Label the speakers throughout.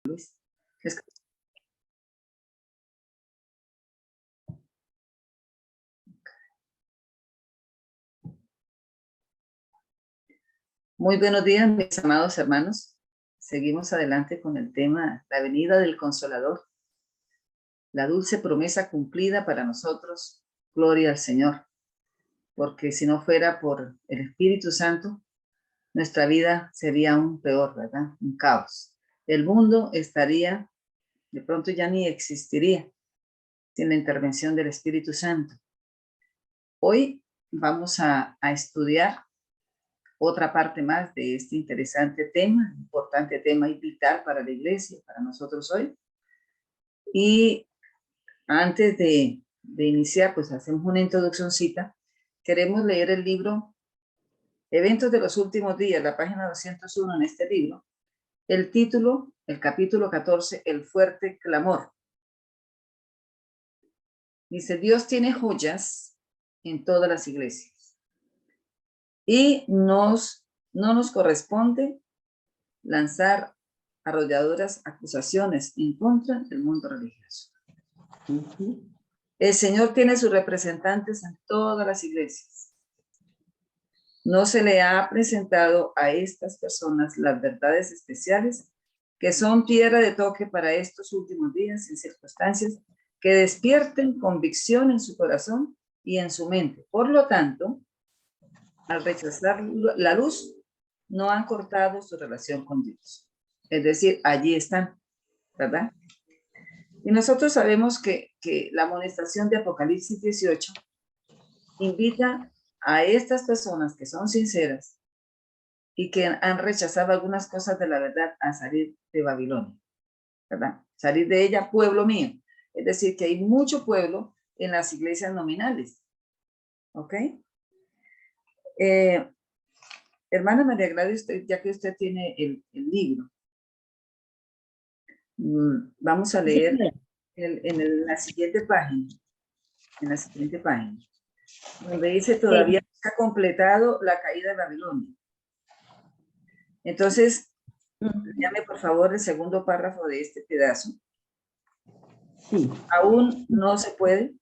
Speaker 1: Luis. Muy buenos días, mis amados hermanos. Seguimos adelante con el tema, la venida del Consolador, la dulce promesa cumplida para nosotros. Gloria al Señor, porque si no fuera por el Espíritu Santo, nuestra vida sería aún peor, ¿verdad? Un caos. El mundo estaría, de pronto ya ni existiría sin la intervención del Espíritu Santo. Hoy vamos a estudiar otra parte más de este interesante tema, importante tema y vital para la iglesia, para nosotros hoy. Y antes de iniciar, pues hacemos una introduccióncita. Queremos leer el libro Eventos de los Últimos Días, la página 201 en este libro. El título, el capítulo 14, El Fuerte Clamor. Dice, Dios tiene joyas en todas las iglesias y no nos corresponde lanzar arrolladoras acusaciones en contra del mundo religioso. El Señor tiene sus representantes en todas las iglesias. No se le ha presentado a estas personas las verdades especiales que son piedra de toque para estos últimos días en circunstancias que despierten convicción en su corazón y en su mente. Por lo tanto, al rechazar la luz, no han cortado su relación con Dios. Es decir, allí están, ¿verdad? Y nosotros sabemos que la amonestación de Apocalipsis 18 invita a estas personas que son sinceras y que han rechazado algunas cosas de la verdad a salir de Babilonia, ¿verdad? Salir de ella, pueblo mío. Es decir, que hay mucho pueblo en las iglesias nominales, ¿ok? Hermana María Gladys, ya que usted tiene el libro, vamos a leer en la siguiente página, donde dice todavía no se ha completado la caída de Babilonia. Entonces, léame por favor el segundo párrafo de este pedazo.
Speaker 2: Sí.
Speaker 1: Aún no se puede.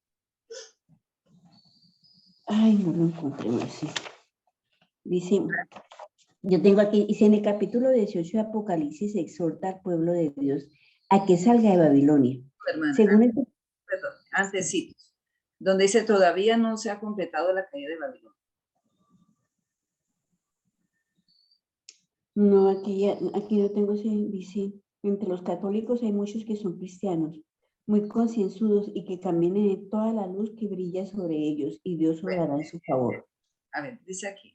Speaker 2: Ay, no lo encontré así. Dice, yo tengo aquí, dice en el capítulo 18 de Apocalipsis se exhorta al pueblo de Dios a que salga de Babilonia.
Speaker 1: Hermana,
Speaker 2: Según
Speaker 1: antecitos, donde dice todavía no se ha completado la caída de Babilonia.
Speaker 2: No, aquí yo tengo, dice, entre los católicos hay muchos que son cristianos, muy concienzudos y que caminen en toda la luz que brilla sobre ellos y Dios obrará en su favor.
Speaker 1: A ver, dice aquí,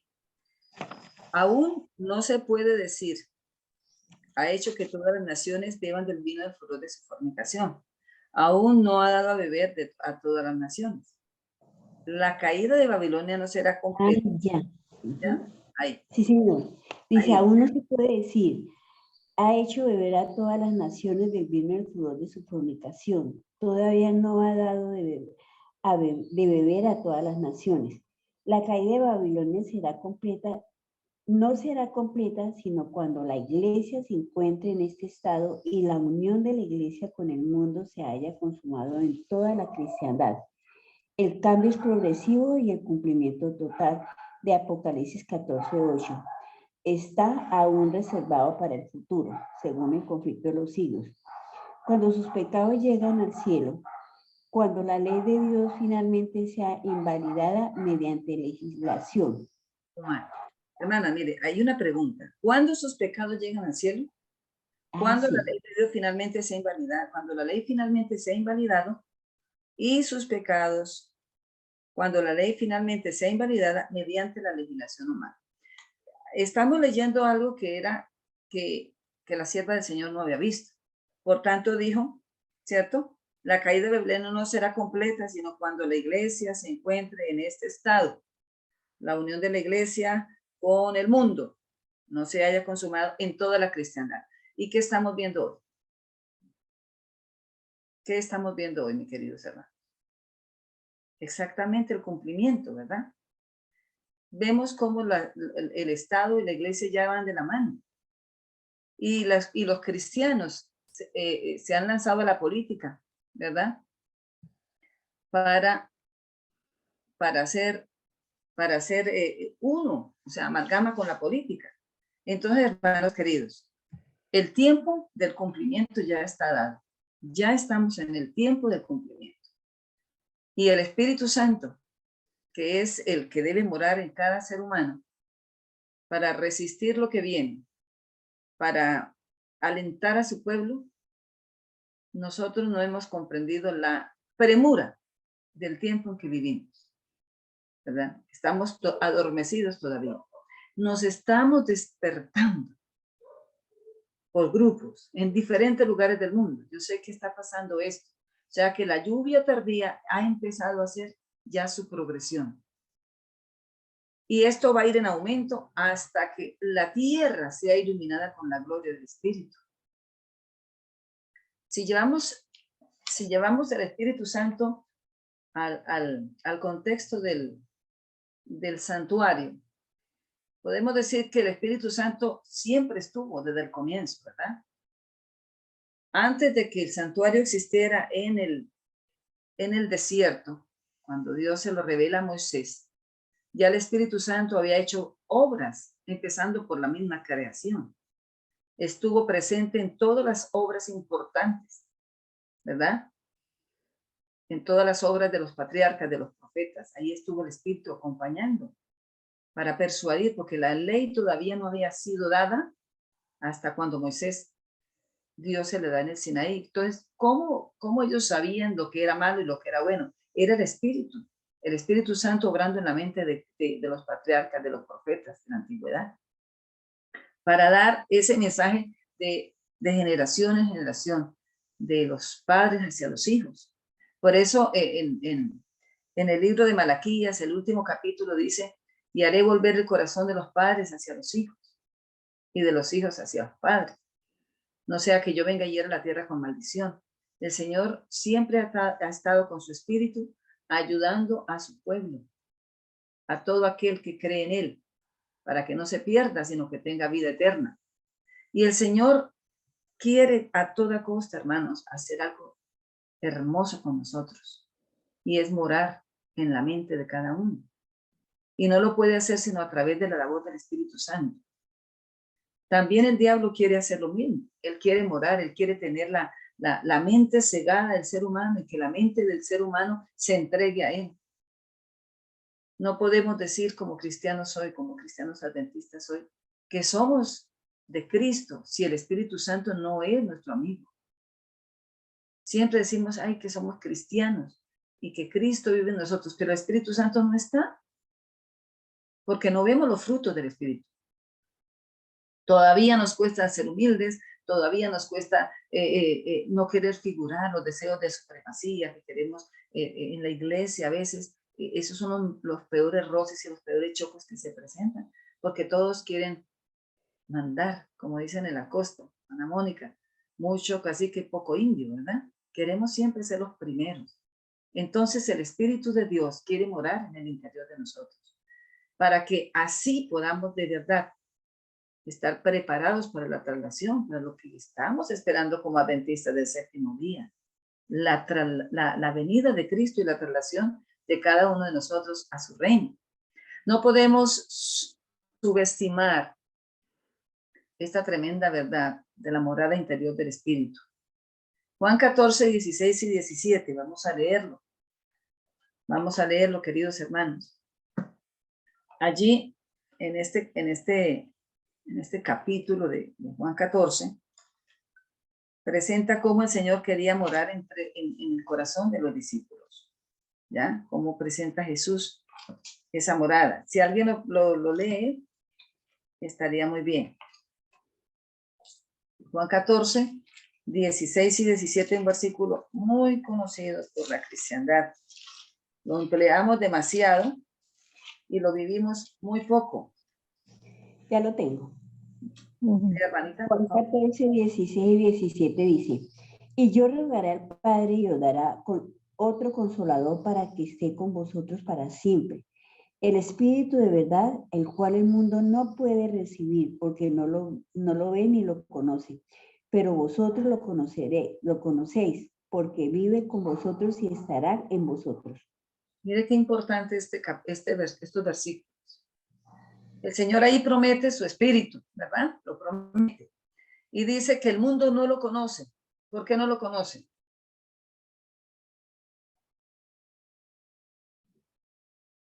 Speaker 1: aún no se puede decir, ha hecho que todas las naciones beban del vino del furor de su fornicación. Aún no ha dado a beber a todas las naciones. La caída de Babilonia no será completa.
Speaker 2: Ya.
Speaker 1: ¿Ya? Ahí.
Speaker 2: Sí, señor. Dice,
Speaker 1: Ahí.
Speaker 2: aún no se puede decir, ha hecho beber a todas las naciones del vino del furor de su fornicación. Todavía no ha dado de beber a todas las naciones. La caída de Babilonia será completa, no será completa, sino cuando la iglesia se encuentre en este estado y la unión de la iglesia con el mundo se haya consumado en toda la cristiandad. El cambio es progresivo y el cumplimiento total de Apocalipsis 14:8 está aún reservado para el futuro, según el conflicto de los siglos. Cuando sus pecados llegan al cielo, cuando la ley de Dios finalmente sea invalidada mediante legislación.
Speaker 1: Hermana, mire, hay una pregunta. ¿Cuándo sus pecados llegan al cielo? ¿Cuándo la ley de Dios finalmente sea invalidada? Cuando la ley finalmente sea invalidado y sus pecados, cuando la ley finalmente sea invalidada mediante la legislación humana. Estamos leyendo algo que era que la sierva del Señor no había visto. Por tanto dijo, ¿cierto? La caída de Babilonia no será completa, sino cuando la iglesia se encuentre en este estado. La unión de la iglesia con el mundo no se haya consumado en toda la cristiandad. ¿Y qué estamos viendo hoy? ¿Qué estamos viendo hoy, mi querido hermano? Exactamente el cumplimiento, ¿verdad? Vemos cómo el Estado y la iglesia ya van de la mano. Y los cristianos se han lanzado a la política, ¿verdad? Para hacer uno, o sea, amalgama con la política. Entonces, hermanos queridos, el tiempo del cumplimiento ya está dado. Ya estamos en el tiempo del cumplimiento. Y el Espíritu Santo, que es el que debe morar en cada ser humano, para resistir lo que viene, para alentar a su pueblo, nosotros no hemos comprendido la premura del tiempo en que vivimos, ¿verdad? Estamos adormecidos todavía. Nos estamos despertando por grupos en diferentes lugares del mundo. Yo sé que está pasando esto, ya que la lluvia tardía ha empezado a hacer ya su progresión. Y esto va a ir en aumento hasta que la tierra sea iluminada con la gloria del Espíritu. Si llevamos el Espíritu Santo al contexto del santuario, podemos decir que el Espíritu Santo siempre estuvo desde el comienzo, ¿verdad? Antes de que el santuario existiera en el desierto, cuando Dios se lo revela a Moisés, ya el Espíritu Santo había hecho obras, empezando por la misma creación. Estuvo presente en todas las obras importantes, ¿verdad? En todas las obras de los patriarcas, de los profetas. Ahí estuvo el Espíritu acompañando para persuadir, porque la ley todavía no había sido dada hasta cuando Moisés, Dios se le da en el Sinaí. Entonces, ¿cómo ellos sabían lo que era malo y lo que era bueno? Era el Espíritu Santo obrando en la mente de los patriarcas, de los profetas de la antigüedad, para dar ese mensaje de generación en generación, de los padres hacia los hijos. Por eso en el libro de Malaquías, el último capítulo dice, y haré volver el corazón de los padres hacia los hijos y de los hijos hacia los padres. No sea que yo venga y hiera la tierra con maldición. El Señor siempre ha estado con su espíritu ayudando a su pueblo, a todo aquel que cree en él, para que no se pierda, sino que tenga vida eterna. Y el Señor quiere a toda costa, hermanos, hacer algo hermoso con nosotros, y es morar en la mente de cada uno. Y no lo puede hacer sino a través de la labor del Espíritu Santo. También el diablo quiere hacer lo mismo. Él quiere morar, él quiere tener la mente cegada del ser humano y que la mente del ser humano se entregue a él. No podemos decir como cristianos hoy, como cristianos adventistas hoy, que somos de Cristo si el Espíritu Santo no es nuestro amigo. Siempre decimos, ay, que somos cristianos y que Cristo vive en nosotros, pero el Espíritu Santo no está, porque no vemos los frutos del Espíritu. Todavía nos cuesta ser humildes, todavía nos cuesta no querer figurar los deseos de supremacía que tenemos en la iglesia a veces. Esos son los peores roces y los peores chocos que se presentan, porque todos quieren mandar, como dicen en la costa, Ana Mónica, mucho cacique, poco indio, ¿verdad? Queremos siempre ser los primeros. Entonces el Espíritu de Dios quiere morar en el interior de nosotros, para que así podamos de verdad estar preparados para la traslación, para lo que estamos esperando como adventistas del séptimo día, la venida de Cristo y la traslación de cada uno de nosotros a su reino. No podemos subestimar esta tremenda verdad de la morada interior del Espíritu. Juan 14, 16 y 17, vamos a leerlo. Vamos a leerlo, queridos hermanos. Allí, en este capítulo de Juan 14, presenta cómo el Señor quería morar en el corazón de los discípulos, ¿ya? Cómo presenta Jesús esa morada. Si alguien lo lee, estaría muy bien. Juan 14, 16 y 17, un versículo muy conocido por la cristiandad. Lo empleamos demasiado y lo vivimos muy poco.
Speaker 2: Ya lo tengo.
Speaker 1: Hermanita,
Speaker 2: Juan 14, 16 y 17 dice, y yo rogaré al Padre y os dará otro consolador para que esté con vosotros para siempre. El Espíritu de verdad, el cual el mundo no puede recibir porque no lo ve ni lo conoce. pero vosotros lo conocéis, porque vive con vosotros y estará en vosotros.
Speaker 1: Mire qué importante estos versículos. El Señor ahí promete su espíritu, ¿verdad? Lo promete. Y dice que el mundo no lo conoce. ¿Por qué no lo conoce?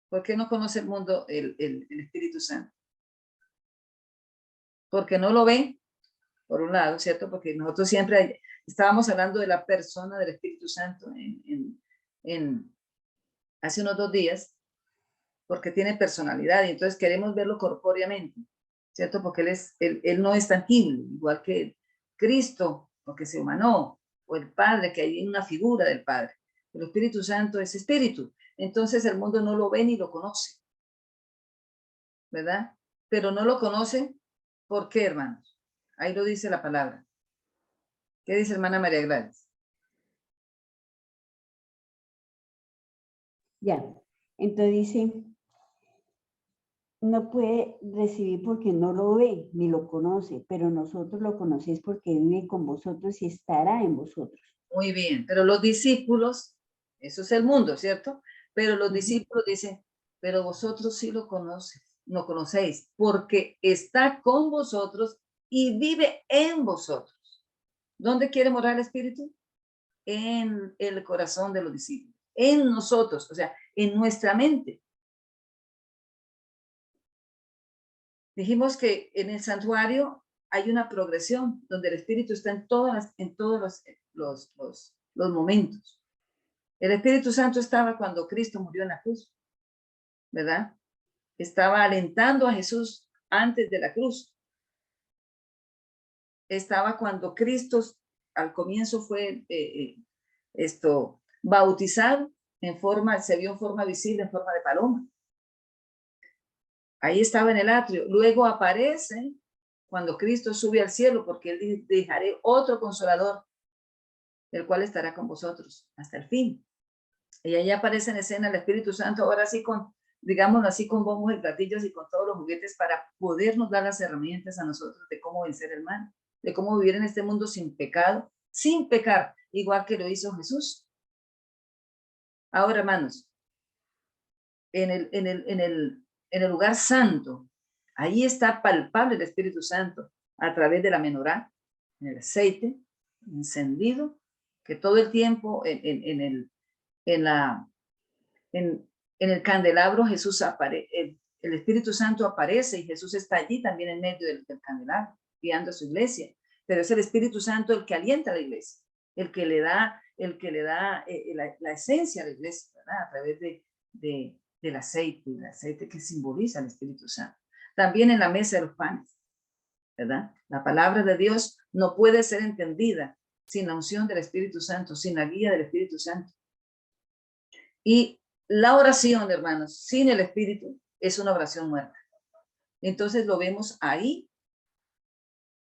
Speaker 1: ¿Por qué no conoce el mundo el Espíritu Santo? Porque no lo ve, por un lado, ¿cierto? Porque nosotros siempre estábamos hablando de la persona del Espíritu Santo hace unos 2 días, porque tiene personalidad y entonces queremos verlo corpóreamente, ¿cierto? Porque él no es tangible, igual que Cristo, porque se humanó, o el Padre, que hay una figura del Padre. El Espíritu Santo es espíritu, entonces el mundo no lo ve ni lo conoce, ¿verdad? Pero no lo conoce, ¿por qué, hermanos? Ahí lo dice la palabra. ¿Qué dice hermana María Gladys?
Speaker 2: Ya, entonces dice, no puede recibir porque no lo ve ni lo conoce, pero nosotros lo conocéis porque vive con vosotros y estará en vosotros.
Speaker 1: Muy bien, pero los discípulos, eso es el mundo, ¿cierto? Pero los discípulos dicen, pero vosotros sí lo conocéis, porque está con vosotros y vive en vosotros. ¿Dónde quiere morar el Espíritu? En el corazón de los discípulos, en nosotros, o sea, en nuestra mente. Dijimos que en el santuario hay una progresión donde el Espíritu está en todos los momentos. El Espíritu Santo estaba cuando Cristo murió en la cruz, ¿verdad? Estaba alentando a Jesús antes de la cruz. Estaba cuando Cristo al comienzo fue bautizado se vio en forma visible, en forma de paloma. Ahí estaba en el atrio. Luego aparece cuando Cristo sube al cielo, porque él dejaré otro consolador, el cual estará con vosotros hasta el fin. Y ahí aparece en escena el Espíritu Santo, ahora sí digámoslo así, con bombos y platillos y con todos los juguetes para podernos dar las herramientas a nosotros de cómo vencer el mal, de cómo vivir en este mundo sin pecado, sin pecar, igual que lo hizo Jesús. Ahora, hermanos, en el lugar santo, ahí está palpable el Espíritu Santo a través de la menorá, en el aceite encendido, que todo el tiempo en el candelabro Jesús aparece, el Espíritu Santo aparece y Jesús está allí también en medio del candelabro, guiando a su iglesia. Pero es el Espíritu Santo el que alienta a la iglesia, el que le da la esencia a la iglesia, ¿verdad? A través del aceite que simboliza el Espíritu Santo. También en la mesa de los panes, ¿verdad? La palabra de Dios no puede ser entendida sin la unción del Espíritu Santo, sin la guía del Espíritu Santo. Y la oración, hermanos, sin el Espíritu es una oración muerta. Entonces lo vemos ahí,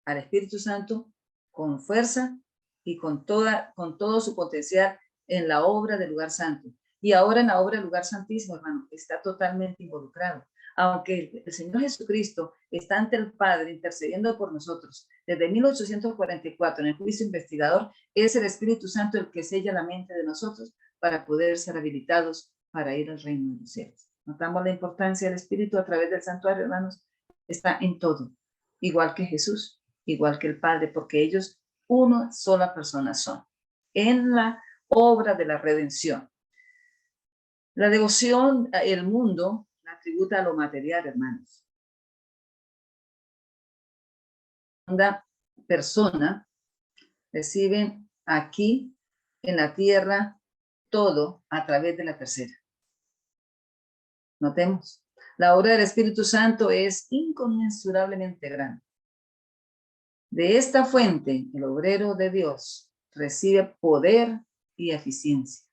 Speaker 1: al Espíritu Santo, con fuerza y con todo su potencial en la obra del lugar santo. Y ahora en la obra del lugar santísimo, hermano, está totalmente involucrado. Aunque el Señor Jesucristo está ante el Padre intercediendo por nosotros desde 1844 en el juicio investigador, es el Espíritu Santo el que sella la mente de nosotros para poder ser habilitados para ir al reino de los cielos. Notamos la importancia del Espíritu a través del santuario, hermanos. Está en todo, igual que Jesús, igual que el Padre, porque ellos una sola persona son en la obra de la redención. La devoción, el mundo, la tributa a lo material, hermanos. Una persona reciben aquí en la tierra todo a través de la tercera. Notemos, la obra del Espíritu Santo es inconmensurablemente grande. De esta fuente, el obrero de Dios recibe poder y eficiencia.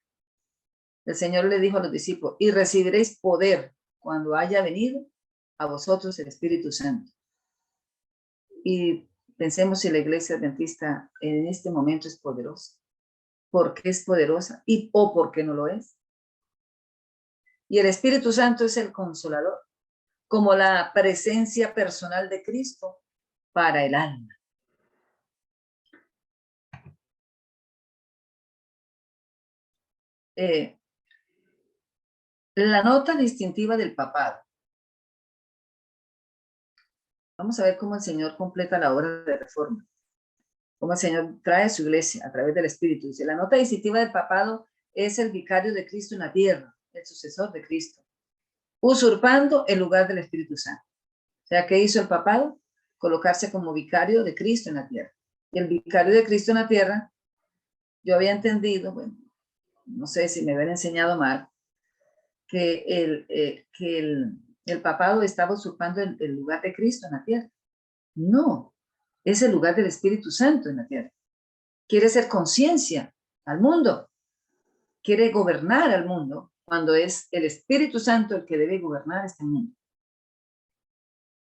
Speaker 1: El Señor le dijo a los discípulos, y recibiréis poder cuando haya venido a vosotros el Espíritu Santo. Y pensemos si la iglesia adventista en este momento es poderosa. ¿Por qué es poderosa? ¿O por qué no lo es? Y el Espíritu Santo es el consolador, como la presencia personal de Cristo para el alma. La nota distintiva del papado. Vamos a ver cómo el Señor completa la obra de reforma, cómo el Señor trae su iglesia a través del Espíritu. Dice, la nota distintiva del papado es el vicario de Cristo en la tierra, el sucesor de Cristo, usurpando el lugar del Espíritu Santo. O sea, ¿qué hizo el papado? Colocarse como vicario de Cristo en la tierra. Y el vicario de Cristo en la tierra, yo había entendido, bueno, no sé si me habían enseñado mal, que el papado estaba usurpando el lugar de Cristo en la tierra. No, es el lugar del Espíritu Santo en la tierra. Quiere ser conciencia al mundo, quiere gobernar al mundo, cuando es el Espíritu Santo el que debe gobernar este mundo.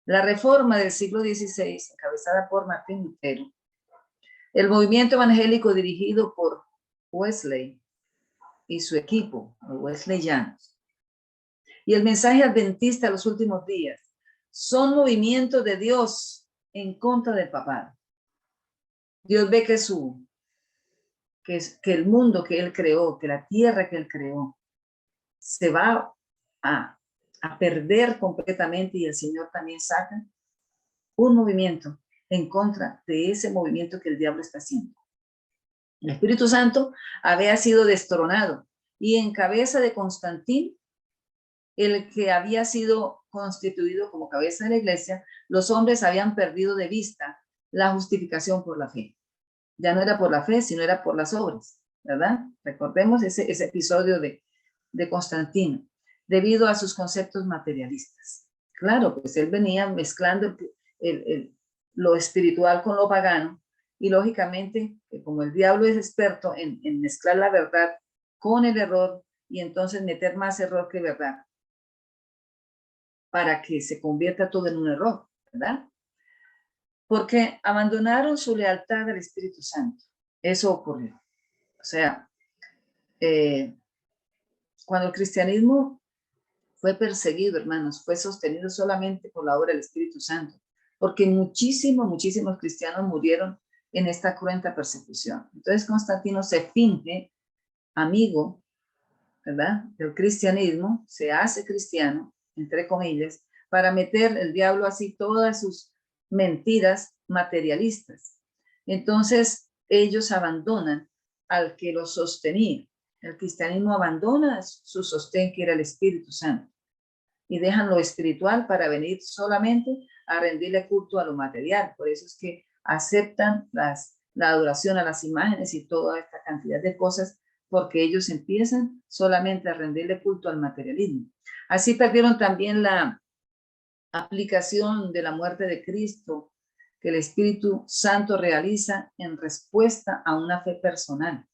Speaker 1: La reforma del siglo XVI, encabezada por Martín Lutero, el movimiento evangélico dirigido por Wesley y su equipo, los wesleyanos, y el mensaje adventista de los últimos días, son movimientos de Dios en contra del papado. Dios ve que el mundo que Él creó, que la tierra que Él creó, se va a perder completamente, y el Señor también saca un movimiento en contra de ese movimiento que el diablo está haciendo. El Espíritu Santo había sido destronado, y en cabeza de Constantín, el que había sido constituido como cabeza de la iglesia, los hombres habían perdido de vista la justificación por la fe. Ya no era por la fe, sino era por las obras, ¿verdad? Recordemos ese episodio de Constantino, debido a sus conceptos materialistas. Claro, pues él venía mezclando lo espiritual con lo pagano, y lógicamente, como el diablo es experto en mezclar la verdad con el error, y entonces meter más error que verdad, para que se convierta todo en un error, ¿verdad? Porque abandonaron su lealtad al Espíritu Santo. Eso ocurrió. O sea, cuando el cristianismo fue perseguido, hermanos, fue sostenido solamente por la obra del Espíritu Santo, porque muchísimos cristianos murieron en esta cruenta persecución. Entonces Constantino se finge amigo, ¿verdad?, del cristianismo, se hace cristiano, entre comillas, para meter el diablo así todas sus mentiras materialistas. Entonces ellos abandonan al que los sostenía. El cristianismo abandona su sostén, que era el Espíritu Santo, y dejan lo espiritual para venir solamente a rendirle culto a lo material. Por eso es que aceptan la adoración a las imágenes y toda esta cantidad de cosas, porque ellos empiezan solamente a rendirle culto al materialismo. Así perdieron también la aplicación de la muerte de Cristo, que el Espíritu Santo realiza en respuesta a una fe personal.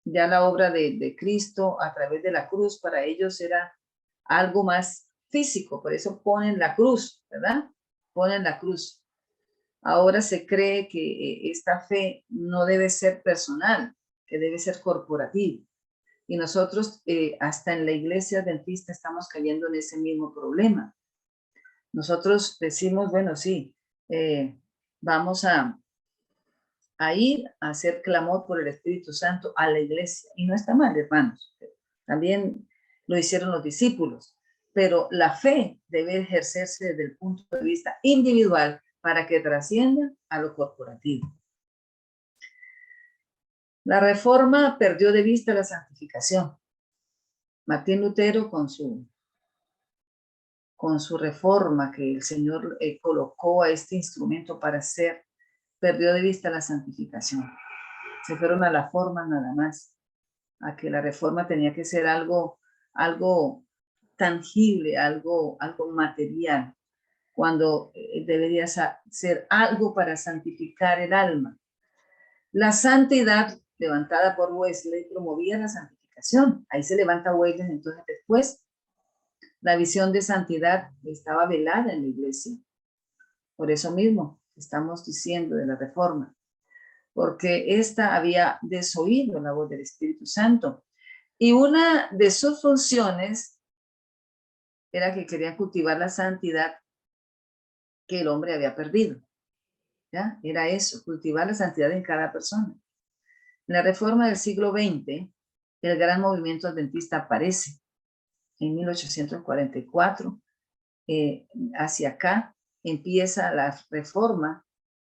Speaker 1: Ya la obra de Cristo a través de la cruz para ellos era algo más físico, por eso ponen la cruz, ¿verdad? Ponen la cruz. Ahora se cree que esta fe no debe ser personal, que debe ser corporativa. Y nosotros hasta en la iglesia adventista estamos cayendo en ese mismo problema. Nosotros decimos, bueno, sí, vamos a ir a hacer clamor por el Espíritu Santo a la iglesia. Y no está mal, hermanos. También lo hicieron los discípulos. Pero la fe debe ejercerse desde el punto de vista individual para que trascienda a lo corporativo. La reforma perdió de vista la santificación. Martín Lutero, con su reforma que el Señor colocó a este instrumento para hacer, perdió de vista la santificación. Se fueron a la forma nada más, a que la reforma tenía que ser algo tangible, algo material, cuando debería ser algo para santificar el alma. La santidad, levantada por Wesley, promovía la santificación. Ahí se levanta Wesley, entonces después la visión de santidad estaba velada en la iglesia. Por eso mismo estamos diciendo de la reforma, porque ésta había desoído la voz del Espíritu Santo. Y una de sus funciones era que querían cultivar la santidad que el hombre había perdido. ¿Ya? Era eso, cultivar la santidad en cada persona. En la reforma del siglo XX, el gran movimiento adventista aparece en 1844. Hacia acá empieza la reforma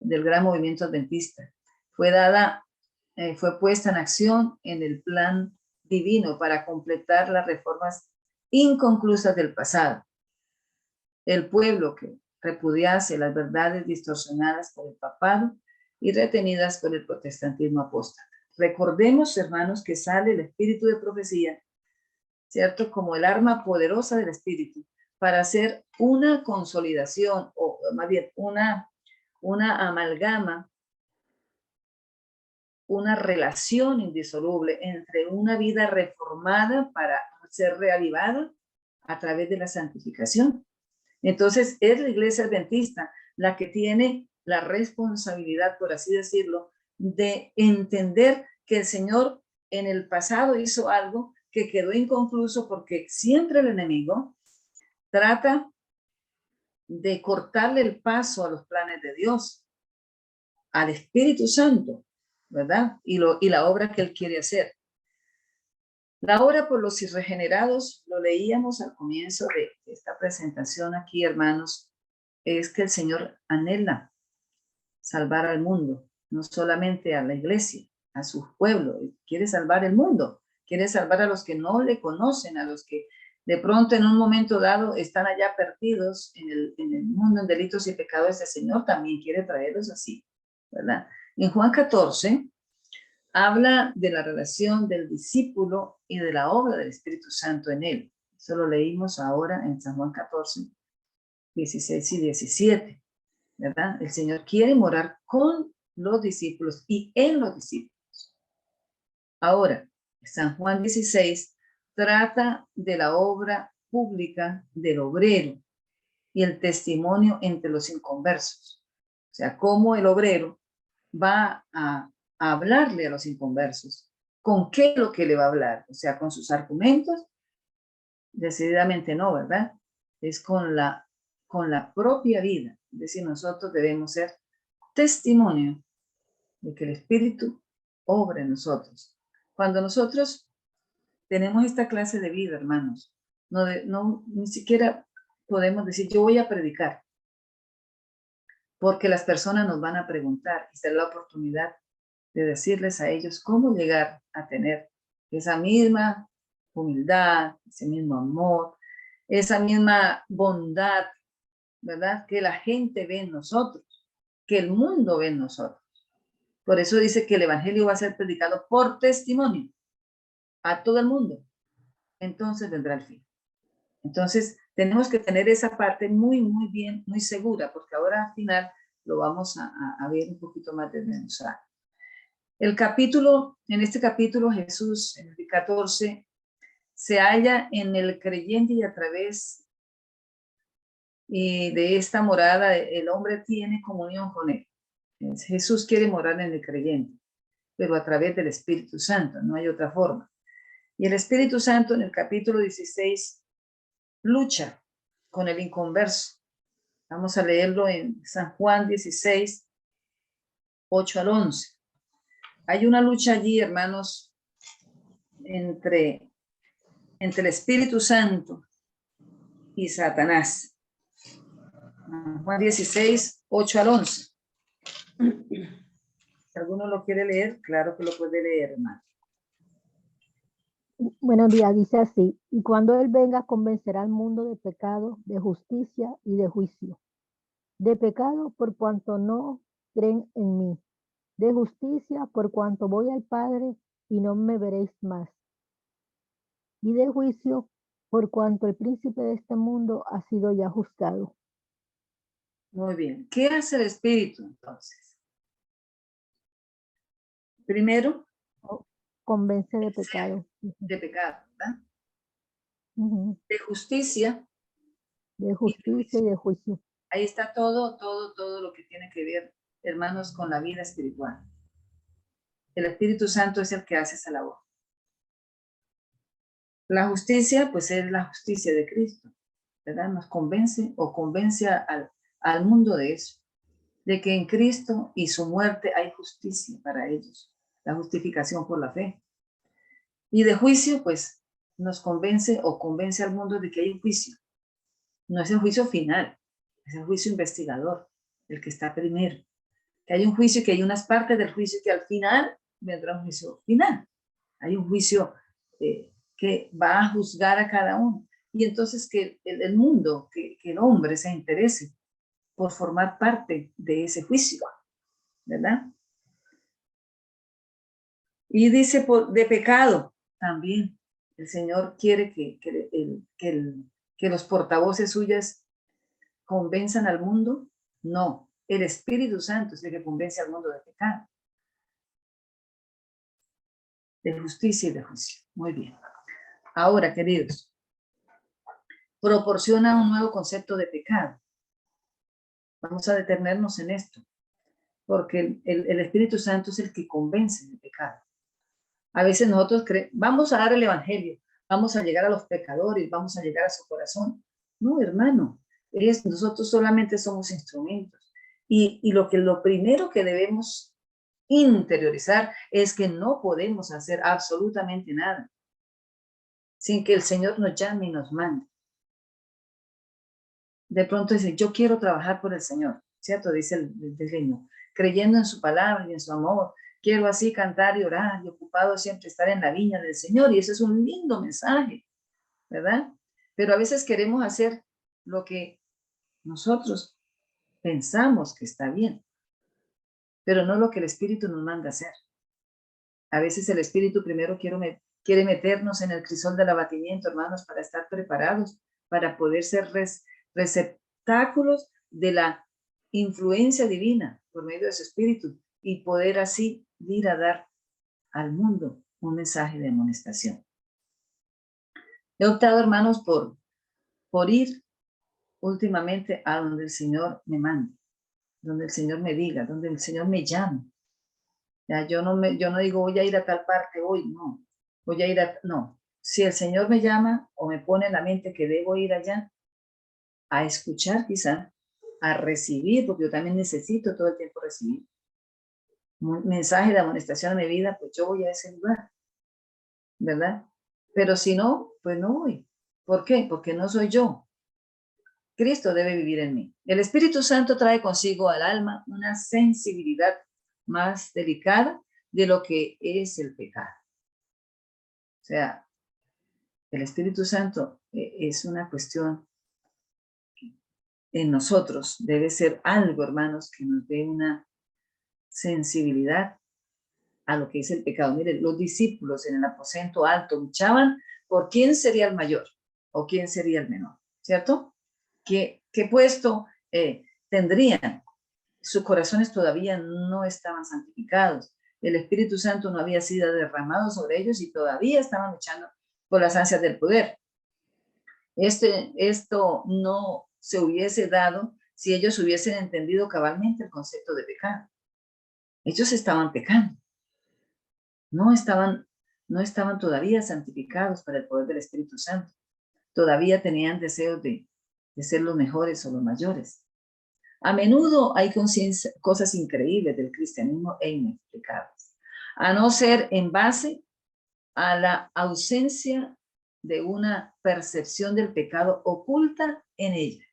Speaker 1: del gran movimiento adventista. Fue puesta en acción en el plan divino para completar las reformas inconclusas del pasado. El pueblo que repudiase las verdades distorsionadas por el papado y retenidas por el protestantismo apóstata. Recordemos, hermanos, que sale el espíritu de profecía, ¿cierto? Como el arma poderosa del espíritu para hacer una consolidación, o más bien una amalgama, una relación indisoluble entre una vida reformada para ser reavivada a través de la santificación. Entonces, es la iglesia adventista la que tiene la responsabilidad, por así decirlo, de entender que el Señor en el pasado hizo algo que quedó inconcluso, porque siempre el enemigo trata de cortarle el paso a los planes de Dios, al Espíritu Santo, ¿verdad? Y la obra que Él quiere hacer. La obra por los irregenerados, lo leíamos al comienzo de esta presentación aquí, hermanos, es que el Señor anhela salvar al mundo, no solamente a la iglesia, a su pueblo. Quiere salvar el mundo, quiere salvar a los que no le conocen, a los que de pronto en un momento dado están allá perdidos en el mundo en delitos y pecados. El Señor también quiere traerlos así, ¿verdad? En Juan 14 habla de la relación del discípulo y de la obra del Espíritu Santo en él. Eso lo leímos ahora en San Juan 14, 16 y 17, ¿verdad? El Señor quiere morar con los discípulos y en los discípulos. Ahora, San Juan 16 trata de la obra pública del obrero y el testimonio entre los inconversos. O sea, cómo el obrero va a hablarle a los inconversos. ¿Con qué es lo que le va a hablar? O sea, con sus argumentos. Decididamente no, ¿verdad? Es con la propia vida. Es decir, nosotros debemos ser testimonio de que el Espíritu obra en nosotros. Cuando nosotros tenemos esta clase de vida, hermanos, ni siquiera podemos decir, yo voy a predicar, porque las personas nos van a preguntar y será la oportunidad de decirles a ellos cómo llegar a tener esa misma humildad, ese mismo amor, esa misma bondad, ¿verdad? Que la gente ve en nosotros, que el mundo ve en nosotros. Por eso dice que el evangelio va a ser predicado por testimonio a todo el mundo. Entonces vendrá el fin. Entonces tenemos que tener esa parte muy, muy bien, muy segura, porque ahora al final lo vamos a ver un poquito más desmenuzado. En este capítulo Jesús, en el 14, se halla en el creyente y a través de esta morada el hombre tiene comunión con él. Jesús quiere morar en el creyente, pero a través del Espíritu Santo, no hay otra forma. Y el Espíritu Santo en el capítulo 16 lucha con el inconverso. Vamos a leerlo en San Juan 16, 8 al 11. Hay una lucha allí, hermanos, entre el Espíritu Santo y Satanás. Juan 16, 8 al 11. Si alguno lo quiere leer, claro que lo puede leer, hermano.
Speaker 3: Buenos días, dice así: y cuando Él venga, convencerá al mundo de pecado, de justicia y de juicio. De pecado, por cuanto no creen en mí. De justicia, por cuanto voy al Padre y no me veréis más. Y de juicio, por cuanto el príncipe de este mundo ha sido ya juzgado.
Speaker 1: Muy bien. ¿Qué hace el Espíritu entonces? Primero,
Speaker 3: Convence de pecado.
Speaker 1: de pecado, ¿verdad?
Speaker 3: Uh-huh.
Speaker 1: De justicia.
Speaker 3: De justicia y de juicio.
Speaker 1: Ahí está todo lo que tiene que ver, hermanos, con la vida espiritual. El Espíritu Santo es el que hace esa labor. La justicia, pues es la justicia de Cristo, ¿verdad? Nos convence o convence al mundo de eso, de que en Cristo y su muerte hay justicia para ellos, la justificación por la fe. Y de juicio, pues, nos convence o convence al mundo de que hay un juicio. No es el juicio final, es el juicio investigador, el que está primero. Que hay un juicio y que hay unas partes del juicio que al final vendrá un juicio final. Hay un juicio que va a juzgar a cada uno. Y entonces que el mundo, que el hombre se interese por formar parte de ese juicio, ¿verdad? Y dice de pecado también. El Señor quiere que los portavoces suyas convenzan al mundo. No, el Espíritu Santo es el que convence al mundo de pecado, de justicia y de juicio. Muy bien. Ahora, queridos, proporciona un nuevo concepto de pecado. Vamos a detenernos en esto, porque el Espíritu Santo es el que convence de pecado. A veces nosotros vamos a dar el evangelio, vamos a llegar a los pecadores, vamos a llegar a su corazón. No, hermano, nosotros solamente somos instrumentos. Y lo primero que debemos interiorizar es que no podemos hacer absolutamente nada sin que el Señor nos llame y nos mande. De pronto dice, yo quiero trabajar por el Señor, ¿cierto? Dice el Señor, creyendo en su palabra y en su amor. Quiero así cantar y orar y ocupado siempre estar en la viña del Señor. Y eso es un lindo mensaje, ¿verdad? Pero a veces queremos hacer lo que nosotros pensamos que está bien, pero no lo que el Espíritu nos manda hacer. A veces el Espíritu primero quiere meternos en el crisol del abatimiento, hermanos, para estar preparados, para poder ser receptáculos de la influencia divina por medio de su Espíritu y poder así ir a dar al mundo un mensaje de amonestación. He optado, hermanos, por ir últimamente a donde el Señor me mande, donde el Señor me diga, donde el Señor me llame. Ya, yo no digo voy a ir a tal parte hoy, no. Voy a ir no. Si el Señor me llama o me pone en la mente que debo ir allá a escuchar quizá, a recibir, porque yo también necesito todo el tiempo recibir un mensaje de amonestación a mi vida, pues yo voy a ese lugar, ¿verdad? Pero si no, pues no voy. ¿Por qué? Porque no soy yo. Cristo debe vivir en mí. El Espíritu Santo trae consigo al alma una sensibilidad más delicada de lo que es el pecado. O sea, el Espíritu Santo es una cuestión en nosotros, debe ser algo, hermanos, que nos dé una sensibilidad a lo que es el pecado. Miren, los discípulos en el aposento alto luchaban por quién sería el mayor o quién sería el menor, ¿cierto? ¿Qué puesto tendrían? Sus corazones todavía no estaban santificados. El Espíritu Santo no había sido derramado sobre ellos y todavía estaban luchando por las ansias del poder. Esto no se hubiese dado si ellos hubiesen entendido cabalmente el concepto de pecado. Ellos estaban pecando. No estaban todavía santificados para el poder del Espíritu Santo. Todavía tenían deseos de ser los mejores o los mayores. A menudo hay cosas increíbles del cristianismo e inexplicables, a no ser en base a la ausencia de una percepción del pecado oculta en ella.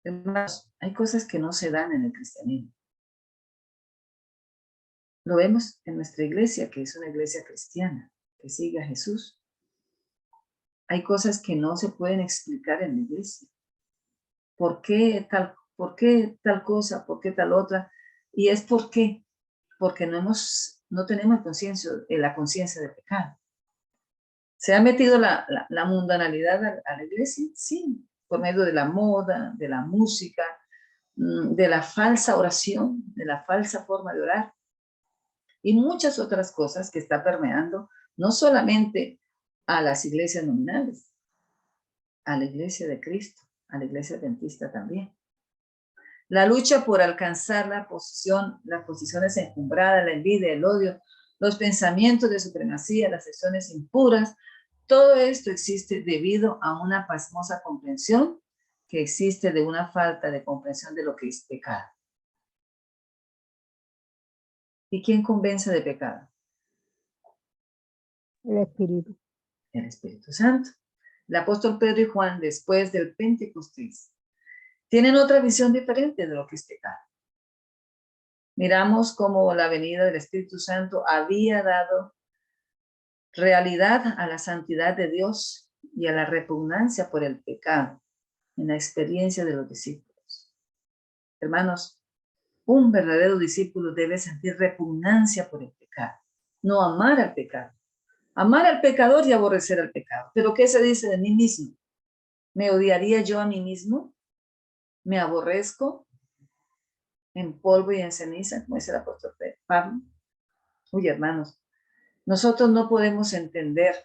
Speaker 1: Hermanos, hay cosas que no se dan en el cristianismo. Lo vemos en nuestra iglesia, que es una iglesia cristiana, que sigue a Jesús. Hay cosas que no se pueden explicar en la iglesia. ¿Por qué tal cosa? ¿Por qué tal otra? Y es porque no tenemos la conciencia de pecado. ¿Se ha metido la mundanalidad a la iglesia? Sí, por medio de la moda, de la música, de la falsa oración, de la falsa forma de orar y muchas otras cosas que está permeando no solamente a las iglesias nominales, a la iglesia de Cristo, a la iglesia adventista también. La lucha por alcanzar las posiciones encumbradas, la envidia, el odio, los pensamientos de supremacía, las acciones impuras, todo esto existe debido a una pasmosa comprensión que existe de una falta de comprensión de lo que es pecado. ¿Y quién convence de pecado?
Speaker 3: El Espíritu.
Speaker 1: El Espíritu Santo. El apóstol Pedro y Juan, después del Pentecostés, tienen otra visión diferente de lo que es pecado. Miramos cómo la venida del Espíritu Santo había dado realidad a la santidad de Dios y a la repugnancia por el pecado en la experiencia de los discípulos. Hermanos, un verdadero discípulo debe sentir repugnancia por el pecado, no amar al pecado. Amar al pecador y aborrecer al pecado. ¿Pero qué se dice de mí mismo? ¿Me odiaría yo a mí mismo? ¿Me aborrezco en polvo y en ceniza, como dice el apóstol Pablo? Uy, hermanos, nosotros no podemos entender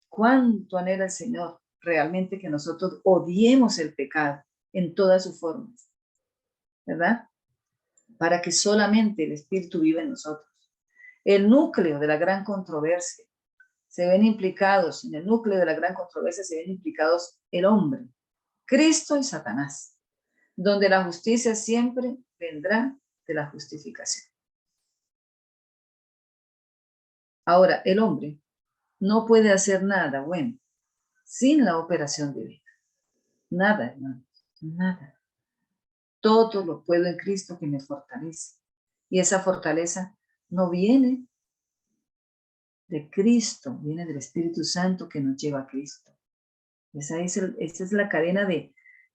Speaker 1: cuánto anhela el Señor realmente que nosotros odiemos el pecado en todas sus formas, ¿verdad? Para que solamente el Espíritu viva en nosotros. El núcleo de la gran controversia, se ven implicados, en el núcleo de la gran controversia se ven implicados el hombre, Cristo y Satanás, donde la justicia siempre vendrá de la justificación. Ahora, el hombre no puede hacer nada bueno sin la operación divina. Nada, hermano, nada. Todo lo puedo en Cristo que me fortalece. Y esa fortaleza no viene de Cristo, viene del Espíritu Santo que nos lleva a Cristo. Esa es la cadena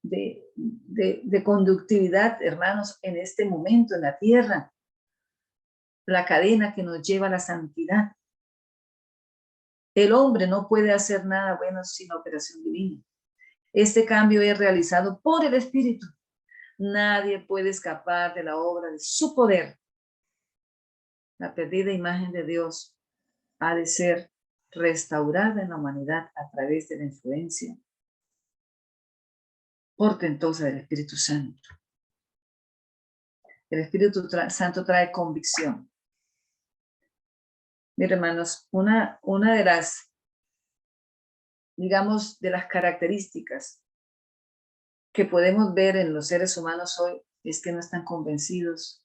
Speaker 1: de conductividad, hermanos, en este momento en la tierra. La cadena que nos lleva a la santidad. El hombre no puede hacer nada bueno sin operación divina. Este cambio es realizado por el Espíritu. Nadie puede escapar de la obra de su poder. La perdida imagen de Dios ha de ser restaurada en la humanidad a través de la influencia portentosa del Espíritu Santo. El Espíritu Santo trae convicción. Miren, hermanos, una de las, digamos, de las características que podemos ver en los seres humanos hoy es que no están convencidos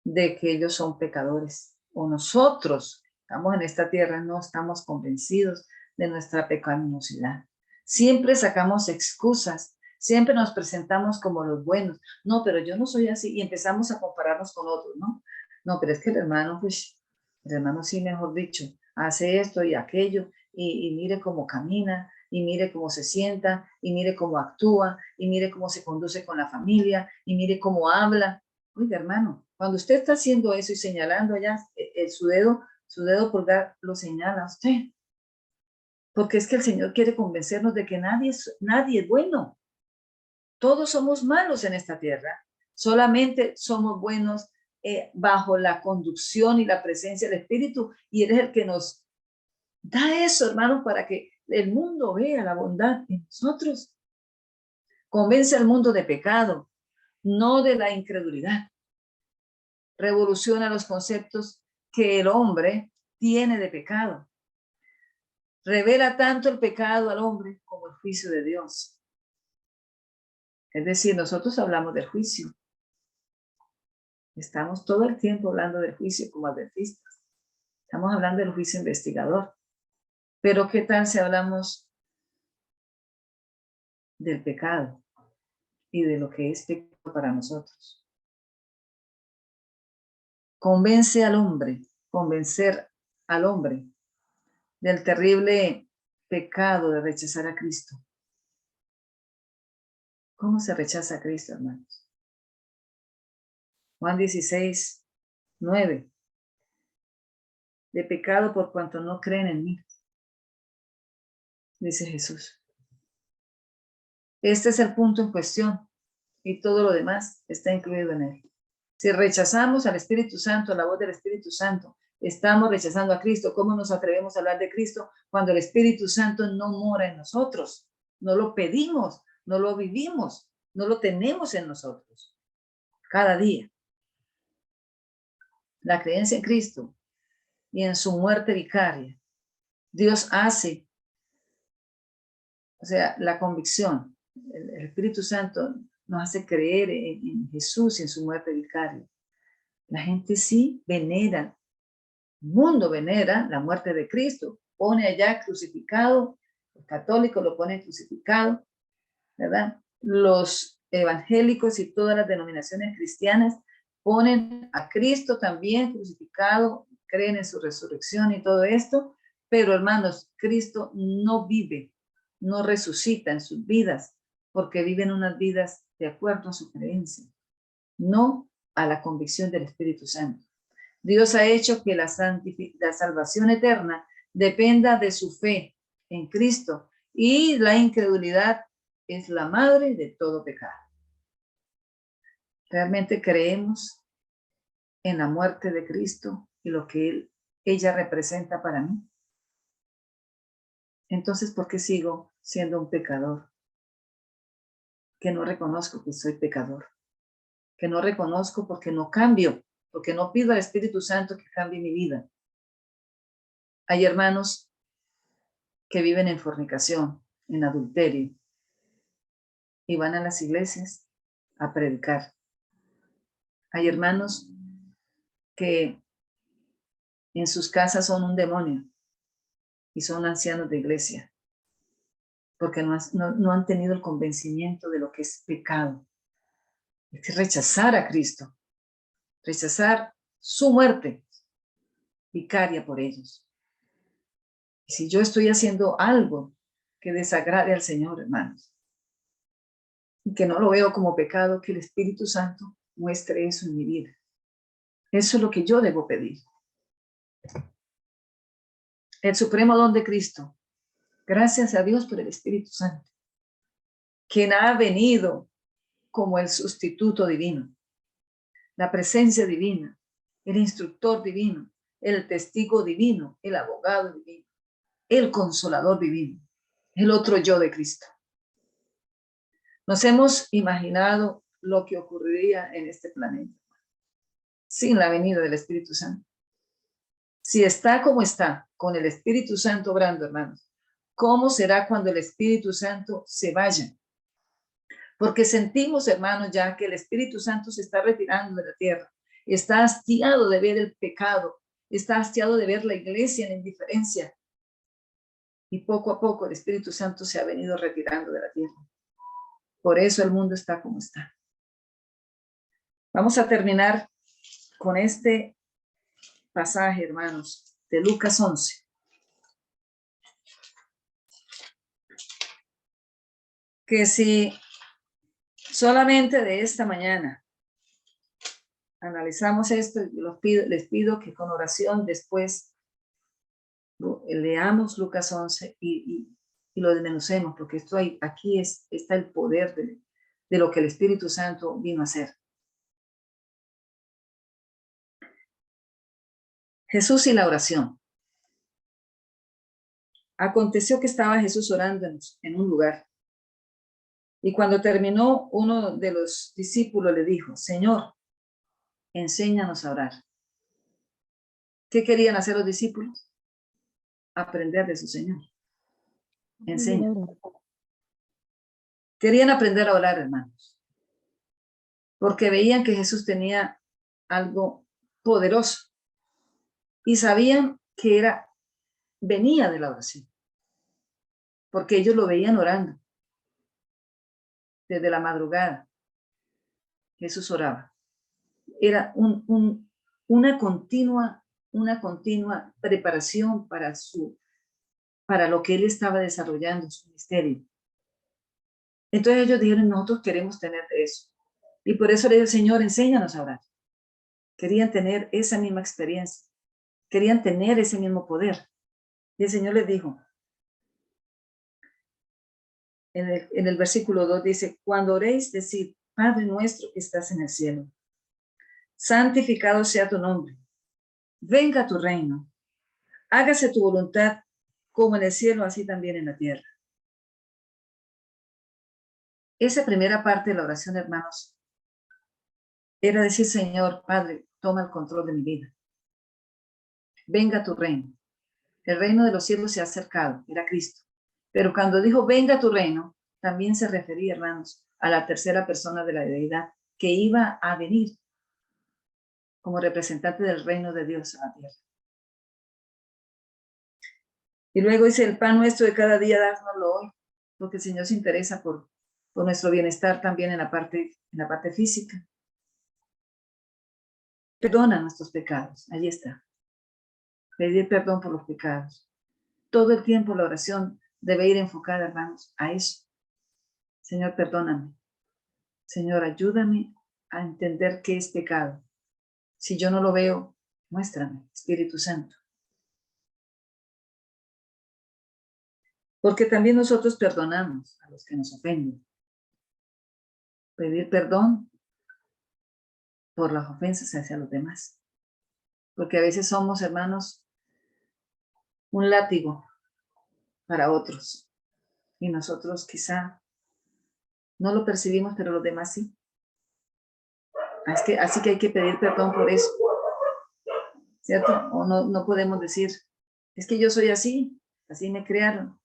Speaker 1: de que ellos son pecadores. O nosotros, estamos en esta tierra, no estamos convencidos de nuestra pecaminosidad. Siempre sacamos excusas, siempre nos presentamos como los buenos. No, pero yo no soy así, y empezamos a compararnos con otros, ¿no? No, pero es que el hermano, pues, el hermano sí, mejor dicho, hace esto y aquello, y mire cómo camina, y mire cómo se sienta, y mire cómo actúa, y mire cómo se conduce con la familia, y mire cómo habla. Oiga, hermano, cuando usted está haciendo eso y señalando allá su dedo pulgar lo señala a usted. Porque es que el Señor quiere convencernos de que nadie es bueno. Todos somos malos en esta tierra. Solamente somos buenos bajo la conducción y la presencia del Espíritu. Y Él es el que nos da eso, hermanos, para que el mundo vea la bondad en nosotros. Convence al mundo de pecado, no de la incredulidad. Revoluciona los conceptos que el hombre tiene de pecado. Revela tanto el pecado al hombre como el juicio de Dios. Es decir, nosotros hablamos del juicio. Estamos todo el tiempo hablando del juicio como adventistas. Estamos hablando del juicio investigador. Pero ¿qué tal si hablamos del pecado y de lo que es pecado para nosotros? Convencer al hombre del terrible pecado de rechazar a Cristo. ¿Cómo se rechaza a Cristo, hermanos? Juan 16, 9. De pecado por cuanto no creen en mí, dice Jesús. Este es el punto en cuestión y todo lo demás está incluido en él. Si rechazamos al Espíritu Santo, la voz del Espíritu Santo, estamos rechazando a Cristo. ¿Cómo nos atrevemos a hablar de Cristo cuando el Espíritu Santo no mora en nosotros? No lo pedimos, no lo vivimos, no lo tenemos en nosotros. Cada día. La creencia en Cristo y en su muerte vicaria. Dios hace, o sea, la convicción. El Espíritu Santo nos hace creer en Jesús y en su muerte vicaria. La gente sí venera, el mundo venera la muerte de Cristo, pone allá crucificado, los católicos lo ponen crucificado, ¿verdad? Los evangélicos y todas las denominaciones cristianas ponen a Cristo también crucificado, creen en su resurrección y todo esto, pero hermanos, Cristo no vive, no resucita en sus vidas, porque viven unas vidas de acuerdo a su creencia, no a la convicción del Espíritu Santo. Dios ha hecho que la salvación eterna dependa de su fe en Cristo, y la incredulidad es la madre de todo pecado. ¿Realmente creemos en la muerte de Cristo y lo que ella representa para mí? Entonces, ¿por qué sigo siendo un pecador? Que no reconozco que soy pecador, que no reconozco porque no cambio, porque no pido al Espíritu Santo que cambie mi vida. Hay hermanos que viven en fornicación, en adulterio, y van a las iglesias a predicar. Hay hermanos que en sus casas son un demonio y son ancianos de iglesia, porque no han tenido el convencimiento de lo que es pecado. Es que rechazar a Cristo, rechazar su muerte vicaria por ellos. Y si yo estoy haciendo algo que desagrade al Señor, hermanos, y que no lo veo como pecado, que el Espíritu Santo muestre eso en mi vida. Eso es lo que yo debo pedir. El supremo don de Cristo. Gracias a Dios por el Espíritu Santo, quien ha venido como el sustituto divino, la presencia divina, el instructor divino, el testigo divino, el abogado divino, el consolador divino, el otro yo de Cristo. Nos hemos imaginado lo que ocurriría en este planeta sin la venida del Espíritu Santo. Si está como está, con el Espíritu Santo obrando, hermanos, ¿cómo será cuando el Espíritu Santo se vaya? Porque sentimos, hermanos, ya que el Espíritu Santo se está retirando de la tierra. Está hastiado de ver el pecado. Está hastiado de ver la iglesia en la indiferencia. Y poco a poco el Espíritu Santo se ha venido retirando de la tierra. Por eso el mundo está como está. Vamos a terminar con este pasaje, hermanos, de Lucas 11. Que si solamente de esta mañana analizamos esto, les pido que con oración después leamos Lucas 11 y lo desmenucemos, porque aquí está el poder de lo que el Espíritu Santo vino a hacer. Jesús y la oración. Aconteció que estaba Jesús orando en un lugar, y cuando terminó, uno de los discípulos le dijo: Señor, enséñanos a orar. ¿Qué querían hacer los discípulos? Aprender de su Señor. Enseña. Querían aprender a orar, hermanos, porque veían que Jesús tenía algo poderoso y sabían que venía de la oración, porque ellos lo veían orando. Desde la madrugada Jesús oraba. Era una continua preparación para lo que él estaba desarrollando en su ministerio. Entonces ellos dijeron: nosotros queremos tener eso. Y por eso le dijo: Señor, enséñanos a orar. Querían tener esa misma experiencia. Querían tener ese mismo poder. Y el Señor les dijo, en el versículo 2 dice: cuando oréis, decid: Padre nuestro que estás en el cielo, santificado sea tu nombre. Venga tu reino. Hágase tu voluntad como en el cielo, así también en la tierra. Esa primera parte de la oración, hermanos, era decir: Señor, Padre, toma el control de mi vida. Venga tu reino. El reino de los cielos se ha acercado, era Cristo. Pero cuando dijo venga tu reino, también se refería, hermanos, a la tercera persona de la deidad que iba a venir como representante del reino de Dios a la tierra. Y luego dice, el pan nuestro de cada día, dárnoslo hoy, porque el Señor se interesa por nuestro bienestar también en la parte física. Perdona nuestros pecados, allí está. Pedir perdón por los pecados. Todo el tiempo la oración debe ir enfocada, hermanos, a eso. Señor, perdóname. Señor, ayúdame a entender qué es pecado. Si yo no lo veo, muéstrame, Espíritu Santo. Porque también nosotros perdonamos a los que nos ofenden. Pedir perdón por las ofensas hacia los demás. Porque a veces somos, hermanos, un látigo para otros. Y nosotros quizá no lo percibimos, pero los demás sí. Así que hay que pedir perdón por eso. ¿Cierto? O no podemos decir, es que yo soy así me crearon.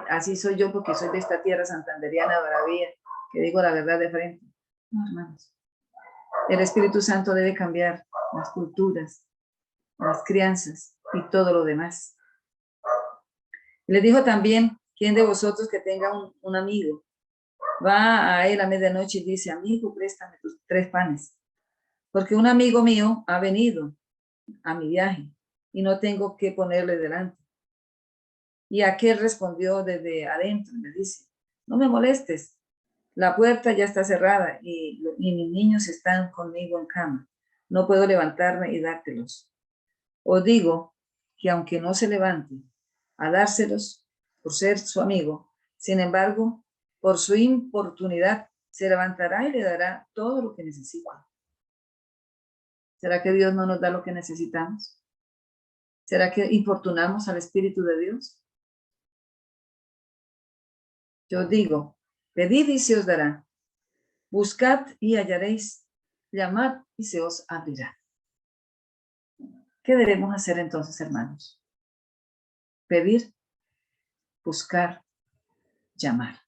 Speaker 1: Así soy yo porque soy de esta tierra santanderiana, bravía, que digo la verdad de frente. No, hermanos. El Espíritu Santo debe cambiar las culturas, las crianzas y todo lo demás. Le dijo también, ¿quién de vosotros que tenga un amigo va a él a medianoche y dice, amigo, préstame tus 3 panes? Porque un amigo mío ha venido a mi viaje y no tengo que ponerle delante. Y aquel respondió desde adentro, me dice, no me molestes, la puerta ya está cerrada y mis niños están conmigo en cama. No puedo levantarme y dártelos. Os digo que aunque no se levante a dárselos por ser su amigo, sin embargo, por su importunidad, se levantará y le dará todo lo que necesita. ¿Será que Dios no nos da lo que necesitamos? ¿Será que importunamos al Espíritu de Dios? Yo digo, pedid y se os dará. Buscad y hallaréis. Llamad y se os abrirá. ¿Qué debemos hacer entonces, hermanos? Pedir, buscar, llamar.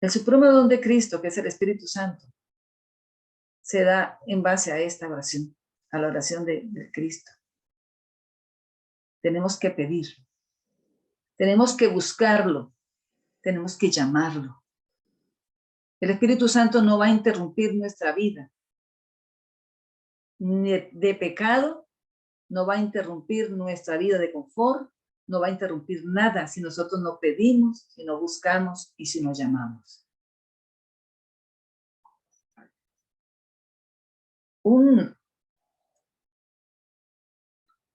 Speaker 1: El supremo don de Cristo, que es el Espíritu Santo, se da en base a esta oración, a la oración de Cristo. Tenemos que pedir, tenemos que buscarlo, tenemos que llamarlo. El Espíritu Santo no va a interrumpir nuestra vida, ni de pecado, no va a interrumpir nuestra vida de confort, no va a interrumpir nada si nosotros no pedimos, si no buscamos y si no llamamos. Un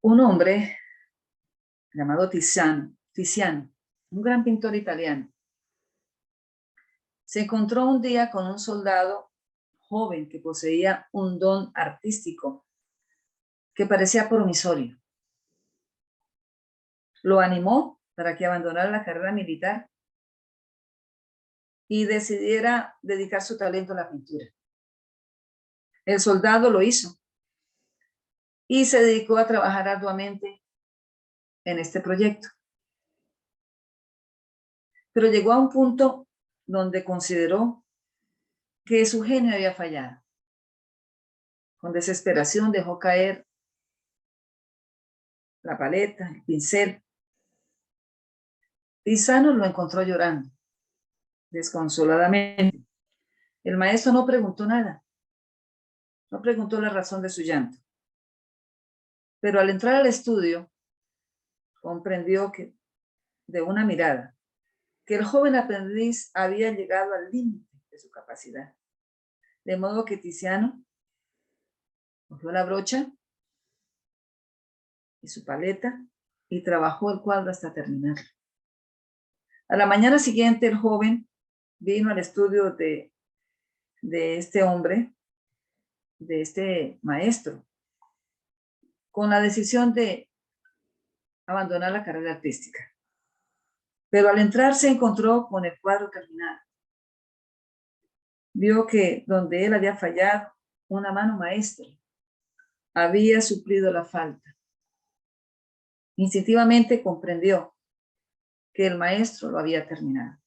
Speaker 1: hombre llamado Tiziano, un gran pintor italiano, se encontró un día con un soldado joven que poseía un don artístico que parecía promisorio. Lo animó para que abandonara la carrera militar y decidiera dedicar su talento a la pintura. El soldado lo hizo y se dedicó a trabajar arduamente en este proyecto. Pero llegó a un punto donde consideró que su genio había fallado. Con desesperación dejó caer la paleta, el pincel. Tiziano lo encontró llorando, desconsoladamente. El maestro no preguntó nada, no preguntó la razón de su llanto. Pero al entrar al estudio, comprendió que, de una mirada, que el joven aprendiz había llegado al límite de su capacidad. De modo que Tiziano cogió la brocha y su paleta y trabajó el cuadro hasta terminarlo. A la mañana siguiente, el joven vino al estudio de este hombre, de este maestro, con la decisión de abandonar la carrera artística. Pero al entrar se encontró con el cuadro terminado. Vio que donde él había fallado, una mano maestra había suplido la falta. Instintivamente comprendió que el maestro lo había terminado.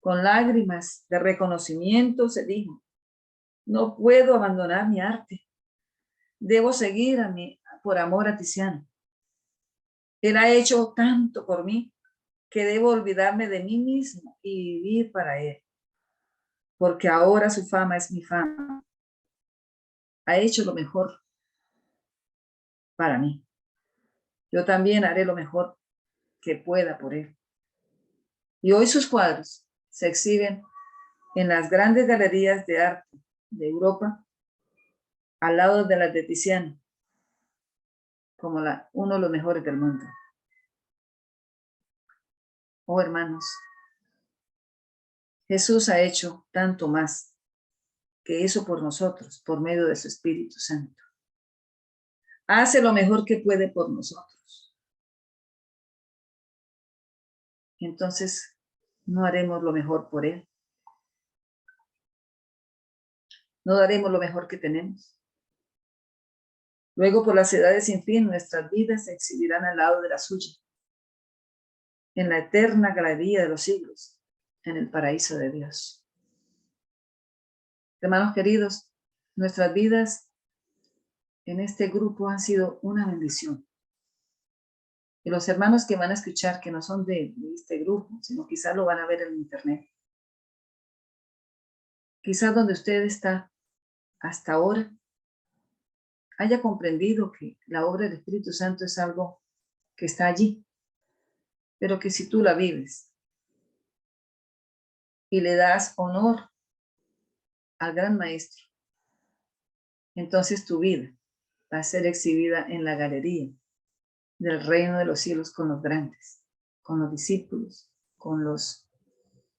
Speaker 1: Con lágrimas de reconocimiento se dijo, no puedo abandonar mi arte. Debo seguir por amor a Tiziano. Él ha hecho tanto por mí que debo olvidarme de mí mismo y vivir para él, porque ahora su fama es mi fama. Ha hecho lo mejor para mí. Yo también haré lo mejor que pueda por él. Y hoy sus cuadros se exhiben en las grandes galerías de arte de Europa, al lado de las de Tiziano, como uno de los mejores del mundo. Oh, hermanos, Jesús ha hecho tanto más que hizo por nosotros, por medio de su Espíritu Santo. Hace lo mejor que puede por nosotros. Entonces, no haremos lo mejor por él. No daremos lo mejor que tenemos. Luego, por las edades sin fin, nuestras vidas se exhibirán al lado de la suya, en la eterna galería de los siglos, en el paraíso de Dios. Hermanos queridos, nuestras vidas en este grupo han sido una bendición. Y los hermanos que van a escuchar, que no son de este grupo, sino quizás lo van a ver en internet. Quizás donde usted está hasta ahora, haya comprendido que la obra del Espíritu Santo es algo que está allí, pero que si tú la vives y le das honor al gran maestro, entonces tu vida va a ser exhibida en la galería del reino de los cielos con los grandes, con los discípulos, con los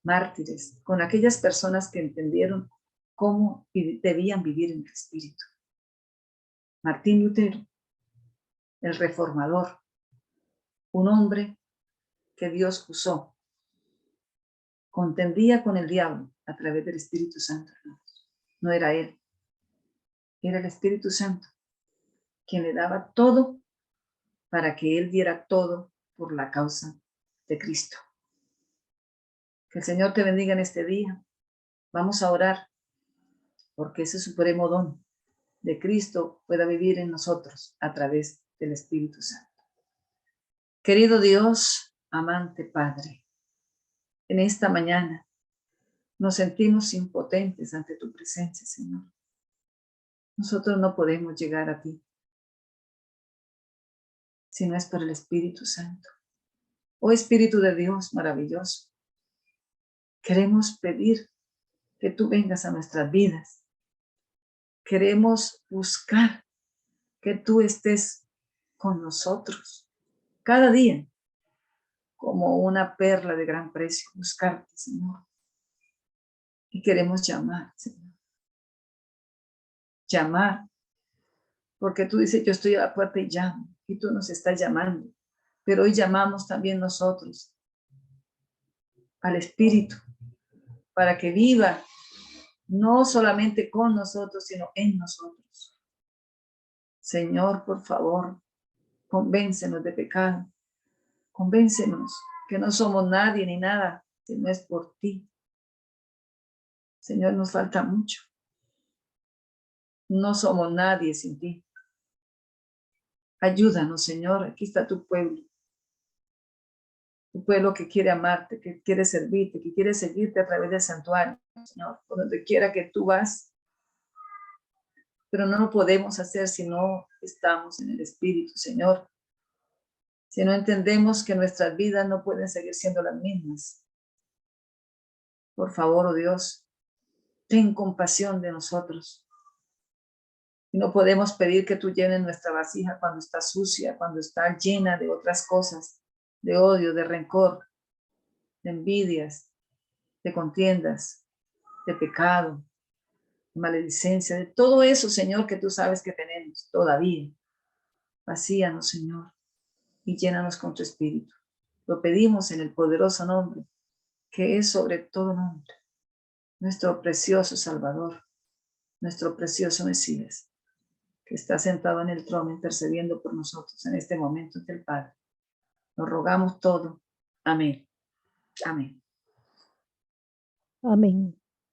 Speaker 1: mártires, con aquellas personas que entendieron cómo debían vivir en el Espíritu. Martín Lutero, el reformador, un hombre que Dios usó, contendía con el diablo a través del Espíritu Santo. No era él, era el Espíritu Santo quien le daba todo para que él diera todo por la causa de Cristo. Que el Señor te bendiga en este día. Vamos a orar porque ese supremo don de Cristo pueda vivir en nosotros a través del Espíritu Santo. Querido Dios, amante Padre, en esta mañana nos sentimos impotentes ante tu presencia, Señor. Nosotros no podemos llegar a ti si no es por el Espíritu Santo. Oh Espíritu de Dios maravilloso, queremos pedir que tú vengas a nuestras vidas. Queremos buscar que tú estés con nosotros cada día como una perla de gran precio. Buscarte, Señor. Y queremos llamar, Señor. Llamar. Porque tú dices, yo estoy a la puerta y llamo. Y tú nos estás llamando. Pero hoy llamamos también nosotros al Espíritu para que viva no solamente con nosotros, sino en nosotros. Señor, por favor, convéncenos de pecado. Convéncenos que no somos nadie ni nada, si no es por ti. Señor, nos falta mucho. No somos nadie sin ti. Ayúdanos, Señor. Aquí está tu pueblo. Tu pueblo que quiere amarte, que quiere servirte, que quiere seguirte a través del santuario, Señor, por donde quiera que tú vas. Pero no lo podemos hacer si no estamos en el Espíritu, Señor. Si no entendemos que nuestras vidas no pueden seguir siendo las mismas. Por favor, oh Dios, ten compasión de nosotros. Y no podemos pedir que tú llenes nuestra vasija cuando está sucia, cuando está llena de otras cosas, de odio, de rencor, de envidias, de contiendas, de pecado, de maledicencia, de todo eso, Señor, que tú sabes que tenemos todavía. Vacíanos, Señor, y llénanos con tu Espíritu. Lo pedimos en el poderoso nombre, que es sobre todo nombre, nuestro precioso Salvador, nuestro precioso Mesías, que está sentado en el trono intercediendo por nosotros en este momento ante el Padre. Lo rogamos todo. Amén. Amén.
Speaker 3: Amén.